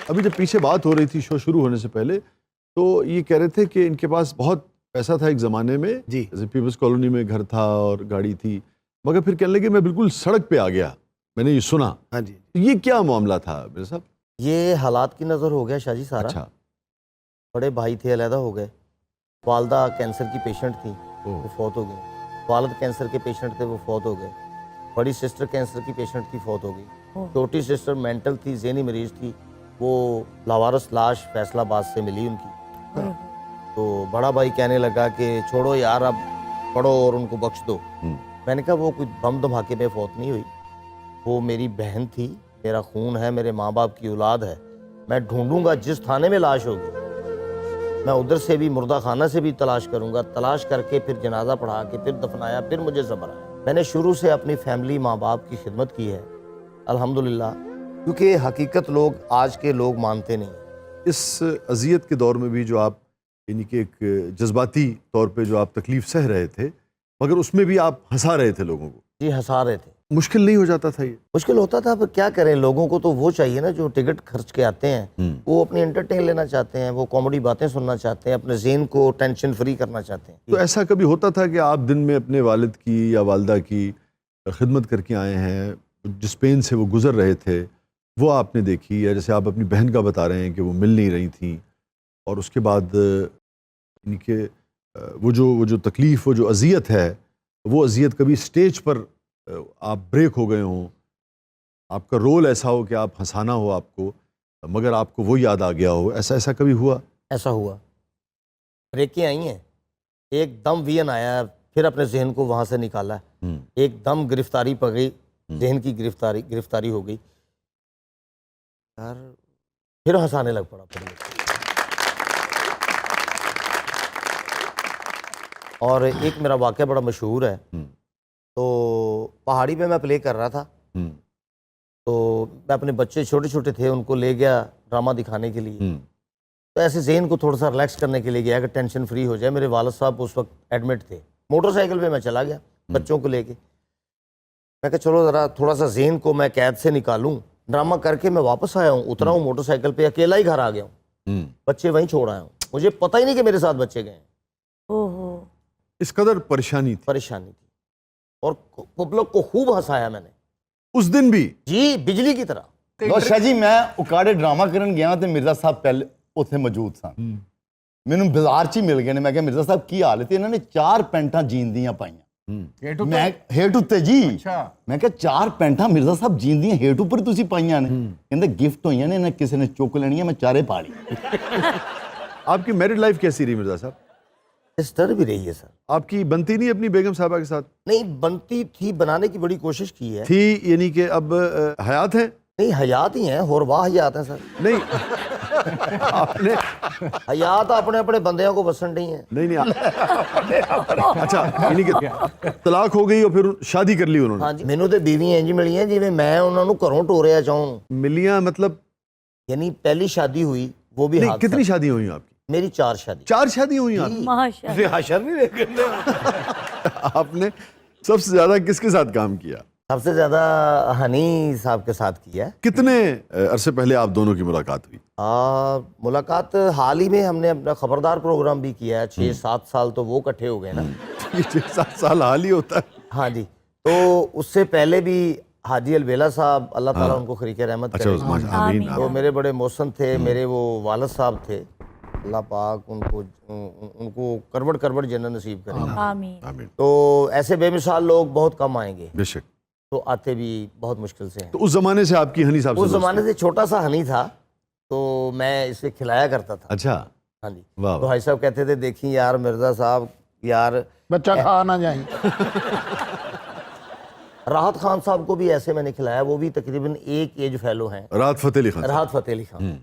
ابھی جب پیچھے بات ہو رہی تھی شو شروع ہونے سے پہلے تو یہ کہہ رہے تھے کہ ان کے پاس بہت پیسہ تھا ایک زمانے میں جی جیسے پیپلز کالونی میں گھر تھا اور گاڑی تھی، مگر پھر کہنے لگے میں بالکل سڑک پہ آ گیا، میں نے یہ سنا. ہاں جی. یہ کیا معاملہ تھا میرے صاحب؟ یہ حالات کی نظر ہو گیا شاہ جی سارا. اچھا. بڑے بھائی تھے علیحدہ ہو گئے، والدہ کینسر کی پیشنٹ تھی وہ فوت ہو گئی، والد کینسر کے پیشنٹ تھے وہ فوت ہو گئے، بڑی سسٹر کینسر کی پیشنٹ تھی فوت ہو گئی، چھوٹی سسٹر مینٹل تھی، ذہنی مریض تھی، وہ لاوارث لاش فیصل آباد سے ملی ان کی. تو بڑا بھائی کہنے لگا کہ چھوڑو یار اب پڑھو اور ان کو بخش دو. میں نے کہا وہ کوئی بم دھماکے میں فوت نہیں ہوئی، وہ میری بہن تھی، میرا خون ہے، میرے ماں باپ کی اولاد ہے. میں ڈھونڈوں گا جس تھانے میں لاش ہوگی، میں ادھر سے بھی مردہ خانہ سے بھی تلاش کروں گا، تلاش کر کے پھر جنازہ پڑھا کے پھر دفنایا، پھر مجھے صبر آیا. میں نے شروع سے اپنی فیملی ماں باپ کی خدمت کی ہے الحمدللہ، کیونکہ حقیقت لوگ آج کے لوگ مانتے نہیں. اس اذیت کے دور میں بھی جو آپ یعنی کہ ایک جذباتی طور پہ جو آپ تکلیف سہ رہے تھے مگر اس میں بھی آپ ہنسا رہے تھے لوگوں کو، جی ہنسا رہے تھے. مشکل نہیں ہو جاتا تھا یہ؟ مشکل ہوتا تھا، پر کیا کریں، لوگوں کو تو وہ چاہیے نا جو ٹکٹ خرچ کے آتے ہیں، وہ اپنی انٹرٹین لینا چاہتے ہیں، وہ کامیڈی باتیں سننا چاہتے ہیں، اپنے ذہن کو ٹینشن فری کرنا چاہتے ہیں. تو ایسا کبھی ہوتا تھا کہ آپ دن میں اپنے والد کی یا والدہ کی خدمت کر کے آئے ہیں، جس پین سے وہ گزر رہے تھے وہ آپ نے دیکھی، یا جیسے آپ اپنی بہن کا بتا رہے ہیں کہ وہ مل نہیں رہی تھیں اور اس کے بعد یعنی کہ وہ جو تکلیف، وہ جو اذیت ہے، وہ اذیت کبھی سٹیج پر آپ بریک ہو گئے ہوں، آپ کا رول ایسا ہو کہ آپ ہنسانا ہو آپ کو مگر آپ کو وہ یاد آ گیا ہو، ایسا کبھی ہوا؟ ایسا ہوا، بریکیں آئی ہیں، ایک دم وین آیا، پھر اپنے ذہن کو وہاں سے نکالا، ایک دم گرفتاری پڑ گئی، ذہن کی گرفتاری ہو گئی یار، پھر ہنسانے لگ پڑا. اور ایک میرا واقعہ بڑا مشہور ہے. تو پہاڑی پہ میں پلے کر رہا تھا، تو میں اپنے بچے چھوٹے چھوٹے تھے ان کو لے گیا ڈرامہ دکھانے کے لیے، تو ایسے ذہن کو تھوڑا سا ریلیکس کرنے کے لیے گیا کہ ٹینشن فری ہو جائے. میرے والد صاحب اس وقت ایڈمٹ تھے، موٹر سائیکل پہ میں چلا گیا بچوں کو لے کے. میں کہا چلو ذرا تھوڑا سا ذہن کو میں قید سے نکالوں. ڈرامہ کر کے میں واپس آیا ہوں، اترا ہوں موٹر سائیکل پہ، اکیلا ہی گھر آ گیا ہوں، بچے وہیں چھوڑ آیا ہوں، مجھے پتہ ہی نہیں کہ میرے ساتھ بچے گئے ہیں. اس قدر پریشانی تھی اور پبلک کو خوب ہنسایا میں نے اس دن بھی، جی بجلی کی طرح. ਲੋ ਸ਼ਾਹ ਜੀ ਮੈਂ ਉਕਾੜੇ ਡਰਾਮਾ ਕਰਨ ਗਿਆ ਤੇ ਮਿਰਜ਼ਾ ਸਾਹਿਬ ਪਹਿਲੇ ਉੱਥੇ ਮੌਜੂਦ ਸਨ. ਮੈਨੂੰ ਬਾਜ਼ਾਰ 'ਚ ਹੀ ਮਿਲ ਗਏ ਨੇ. ਮੈਂ ਕਿਹਾ ਮਿਰਜ਼ਾ ਸਾਹਿਬ ਕੀ ਹਾਲ ਹੈ? ਤੇ ਇਹਨਾਂ ਨੇ 4 ਪੈਂਟਾਂ ਜੀਨ ਦੀਆਂ ਪਾਈਆਂ. ਮੈਂ ਹੇਠ ਉੱਤੇ ਜੀ, ਮੈਂ ਕਿਹਾ 4 ਪੈਂਟਾਂ ਮਿਰਜ਼ਾ ਸਾਹਿਬ ਜੀਨ ਦੀਆਂ ਹੇਠ ਉੱਪਰ ਤੁਸੀਂ ਪਾਈਆਂ ਨੇ? ਕਹਿੰਦੇ ਗਿਫਟ ਹੋਈਆਂ ਨੇ, ਇਹਨਾਂ ਕਿਸੇ ਨੇ ਚੁੱਕ ਲੈਣੀਆਂ, ਮੈਂ ਚਾਰੇ ਪਾ ਲਈ. آپ کی میرڈ لائف کیسی رہی مرزا صاحب؟ اس طرح بھی رہی ہے سر. آپ کی بنتی نہیں اپنی بیگم صاحبہ کے ساتھ؟ نہیں بنتی تھی، بنانے کی بڑی کوشش کی ہے. تھی یعنی کہ اب حیات ہیں؟ نہیں حیات ہی ہیں، اور واہ حیات ہیں سر. نہیں آپ نے حیات اپنے اپنے بندیاں کو بسن نہیں ہیں. نہیں اچھا یعنی کہ طلاق ہو گئی اور پھر شادی کر لی انہوں نے؟ ہاں جی، مینوں تے بیویاں انج ملیاں جویں میں انہاں نوں گھروں ٹوریا چاہوں. ملیاں مطلب یعنی پہلی شادی ہوئی وہ بھی نہیں، کتنی شادی ہوئی آپ کی؟ میری 4 شادی. 4 شادی ہوئی آپ کی؟ حشر نہیں دیکھنے. آپ نے سب سے زیادہ کس کے ساتھ کام کیا؟ سب سے زیادہ ہنی صاحب کے ساتھ کیا. کتنے عرصے پہلے آپ دونوں کی ملاقات ہوئی؟ ملاقات حال ہی میں ہم نے اپنا خبردار پروگرام بھی کیا ہے. 6-7 سال تو وہ کٹھے ہو گئے نا. 6-7 سال حال ہی ہوتا ہے. ہاں جی. تو اس سے پہلے بھی حاجی البیلا صاحب، اللہ تعالیٰ ان کو خریق رحمت کرے، تو میرے بڑے محسن تھے. میرے وہ والد صاحب تھے، اللہ پاک ان کو کروڑ جنت نصیب کرے. آمین. تو ایسے بے مثال لوگ بہت کم آئیں گے، بے شک. تو آتے بھی بہت مشکل سے ہیں. تو اس زمانے سے آپ کی ہنی صاحب اس زمانے سے چھوٹا سا ہنی تھا تو میں اسے کھلایا کرتا تھا. اچھا. ہاں جی. واہ. تو بھائی صاحب کہتے تھے دیکھیں یار مرزا صاحب یار بچہ کھا نہ جائیں. راحت خان صاحب کو بھی ایسے میں نے کھلایا، وہ بھی تقریباً ایک ایج فیلو ہیں. راحت فتح علی خان. راحت فتح علی خان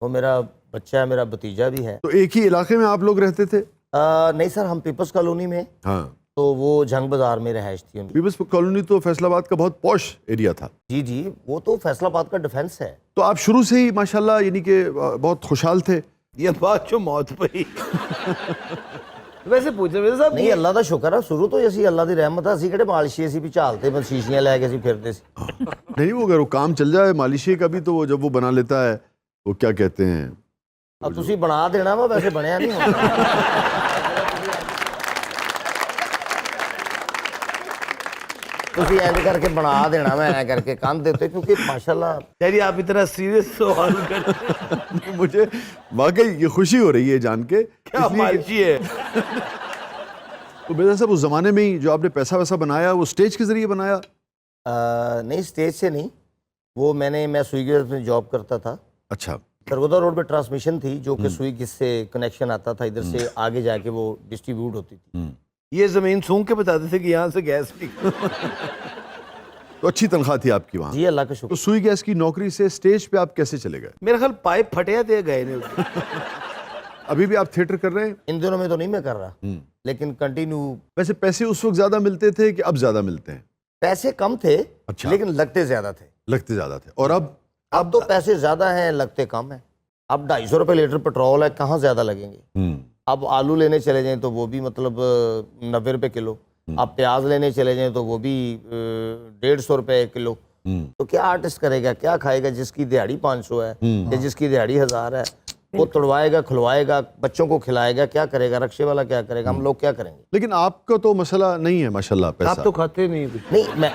وہ میرا بچہ ہے، میرا بھتیجا بھی ہے. تو ایک ہی علاقے میں آپ لوگ رہتے تھے؟ نہیں سر، ہم پیپلز کالونی میں. ہاں. تو وہ جنگ بازار میں رہائش تھی ان کی. پیپلز کالونی تو فیصل آباد کا بہت پوش ایریا تھا. جی جی، وہ تو فیصل آباد کا ڈیفنس ہے. تو آپ شروع سے ہی ماشاءاللہ یعنی کہ بہت خوشحال تھے؟ یہ بات جو موت پئی ویسے پوچھے میرے صاحب. نہیں اللہ دا شکر ہے، شروع تو اسی اللہ دی رحمت ہے. اسی کہڑے مالشی اسی بھی چالتے بس شیشیاں لے کے اسی پھرتے سی. نہیں وہ اگر وہ کام چل جائے مالشی کا بھی تو وہ جب وہ بنا لیتا ہے وہ کیا کہتے ہیں اب تسی بنا دینا وا ویسے بنیا نہیں ہوتا تسی اینج کر کے بنا دینا میں ایਂ کر کے کان دیتے کیونکہ ماشاءاللہ جی آپ اتنا سیریس سوال کرتے مجھے واقعی یہ خوشی ہو رہی ہے جان کے کیا اس لیے کہ- مالچی ہے. تو بیدا صاحب اس زمانے میں ہی جو آپ نے پیسہ ویسا بنایا وہ اسٹیج کے ذریعے بنایا؟ نہیں اسٹیج سے نہیں، وہ میں سوئی گیس میں جاب کرتا تھا. اچھا. سرگودا روڈ پہ ٹرانسمیشن تھی جو کہ سوئی گیس سے کنیکشن آتا تھا، ادھر سے آگے جا کے وہ ڈسٹریبیوٹ ہوتی تھی. یہ زمین سونگ کے بتاتے تھے کہ یہاں سے گیس نکل. تو اچھی تنخواہ تھی آپ کی وہاں. جی اللہ کا تو شکر. سوئی گیس کی نوکری سے اسٹیج پہ آپ کیسے چلے گئے؟ میرا خیال پائپ پھٹیا تھے گئے نہیں. ابھی بھی آپ تھیٹر کر رہے ہیں؟ ان دنوں میں تو نہیں میں کر رہا، لیکن کنٹینیو. ویسے پیسے اس وقت زیادہ ملتے تھے کہ اب زیادہ ملتے ہیں؟ پیسے کم تھے اچھا. لیکن لگتے زیادہ تھے. لگتے زیادہ تھے. اور اب تو پیسے زیادہ ہیں لگتے کم ہیں. اب 250 روپے لیٹر پیٹرول ہے، کہاں زیادہ لگیں گے. اب آلو لینے چلے جائیں تو وہ بھی مطلب 90 روپے کلو. اب پیاز لینے چلے جائیں تو وہ بھی 150 روپے کلو. تو کیا آرٹسٹ کرے گا، کیا کھائے گا؟ جس کی دیہڑی 500 ہے یا جس کی دیہڑی 1000 ہے وہ توڑوائے گا، کھلوائے گا، بچوں کو کھلائے گا، کیا کرے گا؟ رکشے والا کیا کرے گا؟ ہم لوگ کیا کریں گے؟ لیکن آپ کا تو مسئلہ نہیں ہے ماشاءاللہ پیسہ. آپ تو کھاتے نہیں کچھ. نہیں میں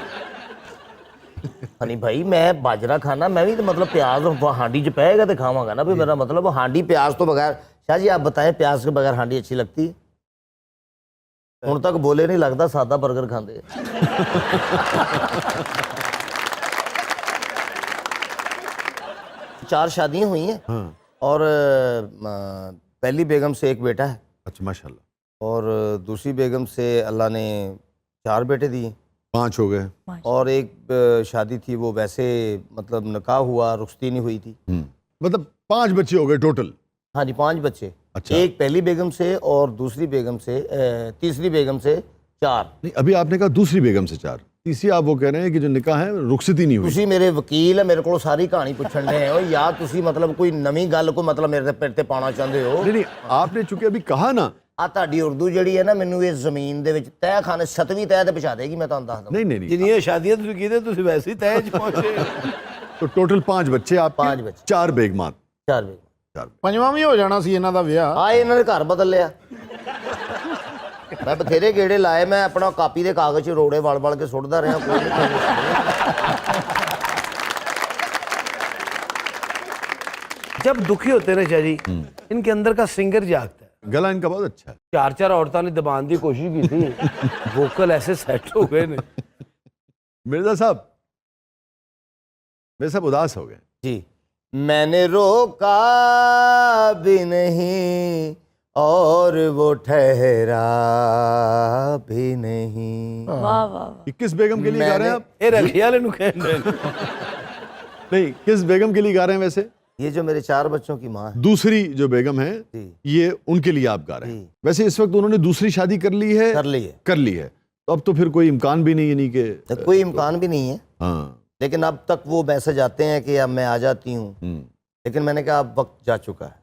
ہنی بھائی میں باجرہ کھانا میں بھی تو مطلب پیاز ہانڈی جو پہے گا تو کھاواں گا نا. بھی میرا مطلب ہانڈی پیاز تو بغیر. شاہ جی آپ بتائیں پیاز کے بغیر ہانڈی اچھی لگتی ہے؟ ہن تک بولے نہیں لگتا سادہ برگر کھاندے. 4 شادیاں ہوئی ہیں ہاں. اور پہلی بیگم سے ایک بیٹا ہے اچھا ماشاءاللہ. اور دوسری بیگم سے اللہ نے 4 بیٹے دیے. 5 ہو گئے. اور ایک شادی تھی وہ ویسے مطلب نکاح ہوا، رخصتی نہیں ہوئی تھی. مطلب 5 بچے ہو گئے ٹوٹل. ہاں جی 5 بچے. اچھا. ایک پہلی بیگم سے اور دوسری بیگم سے تیسری بیگم سے 4. نہیں ابھی آپ نے کہا دوسری بیگم سے 4. تیسری آپ وہ کہہ رہے ہیں کہ جو نکاح ہے رخصتی نہیں ہوئی. تسی میرے وکیل ہے، میرے کو ساری کہانی پوچھن دے ہو یا تسی مطلب کوئی نمی گل کو مطلب میرے پیٹ تے پانا چاہتے ہو؟ نہیں آپ نے چونکہ ابھی کہا نا. آ تہاڈی اردو جڑی ہے نا مینوں اس زمین دے وچ تہ خانے 7ویں تہ تے پہنچا دے گی. میں تہاں دس دوں نہیں جنیاں شادیاں تسی کیتے تسی ویسے ہی تہج پہنچے. تو ٹوٹل 5 بچے آپ کے. 5 بچے. 4 بیگمات. 4 بیگم. 4. ਪੰਜਵਾਂ ਵੀ ਹੋ ਜਾਣਾ ਸੀ ਇਹਨਾਂ ਦਾ ਵਿਆਹ. آئے انہوں نے گھر بدل لیا. میں بتھیرے گیڑے لائے، میں اپنا کاپی دے کاغذ روڑے وال وال کے سٹدا رہا. کوئی جب دکھی ہوتے نا شاہ جی ان کے اندر کا سنگر جاگتا ہے. گلا ان کا بہت اچھا ہے. 4 عورتوں نے دبان دی کوشش کی تھی، ووکل ایسے سیٹ ہو گئے. مرزا صاحب میرے صاحب اداس ہو گئے. جی میں نے روکا بھی نہیں اور وہ ٹھہرا بھی نہیں. واہ واہ. یہ کس بیگم کے لیے گا رہے ہیں آپ؟ اے رکھیا لے نو کہن دے. نہیں کس بیگم کے لیے گا رہے ہیں ویسے؟ یہ جو میرے 4 بچوں کی ماں ہے. دوسری جو بیگم ہے جی یہ ان کے لیے آپ گا رہے ہیں. جی. ویسے اس وقت انہوں نے دوسری شادی کر لی ہے. کر لی ہے. کر لی ہے تو اب تو پھر کوئی امکان بھی نہیں یعنی کہ کوئی امکان بھی نہیں ہے. ہاں. لیکن اب تک وہ میسج آتے ہیں کہ اب میں آ جاتی ہوں، لیکن میں نے کہا اب وقت جا چکا ہے.